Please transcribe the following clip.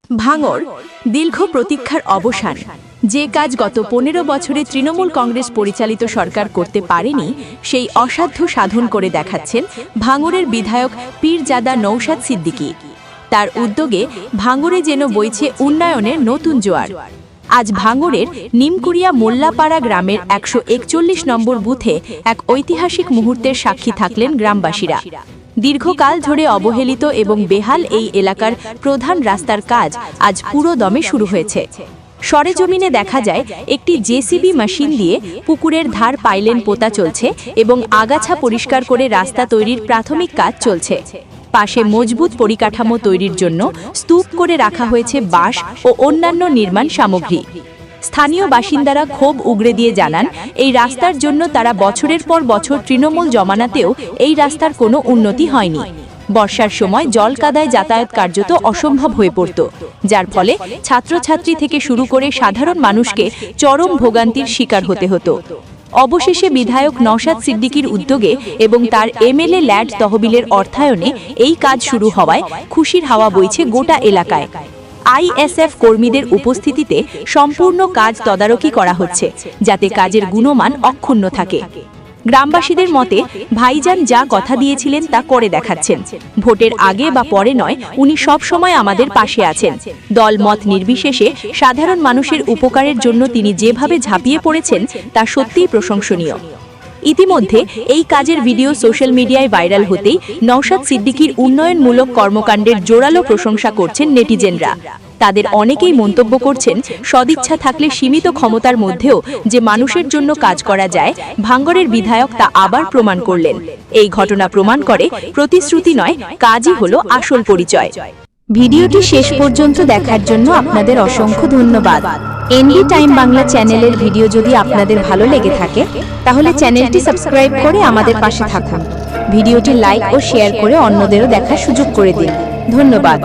ভাঙড় দীর্ঘ প্রতীক্ষার অবসান। যে কাজ গত 15 বছরে তৃণমূল কংগ্রেস পরিচালিত সরকার করতে পারেনি, সেই অসাধ্য সাধন করে দেখাচ্ছেন ভাঙড়ের বিধায়ক পীরজাদা নওশাদ সিদ্দিকী। তার উদ্যোগে ভাঙড়ে যেন বইছে উন্নয়নের নতুন জোয়ার। আজ ভাঙড়ের নিমকুড়িয়া মোল্লাপাড়া গ্রামের 141 নম্বর বুথে এক ঐতিহাসিক মুহূর্তের সাক্ষী থাকলেন গ্রামবাসীরা। দীর্ঘকাল ধরে অবহেলিত এবং বেহাল এই এলাকার প্রধান রাস্তার কাজ আজ পুরো দমে শুরু হয়েছে। সরেজমিনে দেখা যায় একটি জেসিবি মেশিন দিয়ে পুকুরের ধার পাইলেন পোতা চলছে এবং আগাছা পরিষ্কার করে রাস্তা তৈরির প্রাথমিক কাজ চলছে। পাশে মজবুত পরিকাঠামো তৈরির জন্য স্তূপ করে রাখা হয়েছে বাঁশ ও অন্যান্য নির্মাণ সামগ্রী। স্থানীয় বাসিন্দারা ক্ষোভ উগরে দিয়ে জানান, এই রাস্তার জন্য তারা বছরের পর বছর তৃণমূল জমানাতেও এই রাস্তার কোনো উন্নতি হয়নি। বর্ষার সময় জল কাদায় যাতায়াত কার্যত অসম্ভব হয়ে পড়ত, যার ফলে ছাত্রছাত্রী থেকে শুরু করে সাধারণ মানুষকে চরম ভোগান্তির শিকার হতে হতো। অবশেষে বিধায়ক নওশাদ সিদ্দিকীর উদ্যোগে এবং তার এমএলএ ল্যাড তহবিলের অর্থায়নে এই কাজ শুরু হওয়ায় খুশির হাওয়া বইছে গোটা এলাকায়। আইএসএফ কর্মীদের উপস্থিতিতে সম্পূর্ণ কাজ তদারকি করা হচ্ছে, যাতে কাজের গুণমান অক্ষুণ্ণ থাকে। গ্রামবাসীদের মতে, ভাইজান যা কথা দিয়েছিলেন তা করে দেখাচ্ছেন। ভোটের আগে বা পরে নয়, উনি সব সময় আমাদের পাশে আছেন। দল মত নির্বিশেষে সাধারণ মানুষের উপকারের জন্য তিনি যেভাবে ঝাঁপিয়ে পড়েছেন তা সত্যিই প্রশংসনীয়। ইতিমধ্যে এই কাজের ভিডিও সোশ্যাল মিডিয়ায় ভাইরাল হতেই নওশাদ সিদ্দিকীর উন্নয়নমূলক কর্মকাণ্ডের জোরালো প্রশংসা করছেন নেটিজেনরা। তাদের অনেকেই মন্তব্য করছেন, সদিচ্ছা থাকলে সীমিত ক্ষমতার মধ্যেও যে মানুষের জন্য কাজ করা যায়, ভাঙড়ের বিধায়ক তা আবার প্রমাণ করলেন। এই ঘটনা প্রমাণ করে প্রতিশ্রুতি নয়, কাজই হলো আসল পরিচয়। ভিডিওটি শেষ পর্যন্ত দেখার জন্য আপনাদের অসংখ্য ধন্যবাদ। এনডি টাইম বাংলা চ্যানেলের ভিডিও যদি আপনাদের ভালো লেগে থাকে, তাহলে চ্যানেলটি সাবস্ক্রাইব করে আমাদের পাশে থাকুন। ভিডিওটি লাইক ও শেয়ার করে অন্যদেরও দেখার সুযোগ করে দিন। ধন্যবাদ।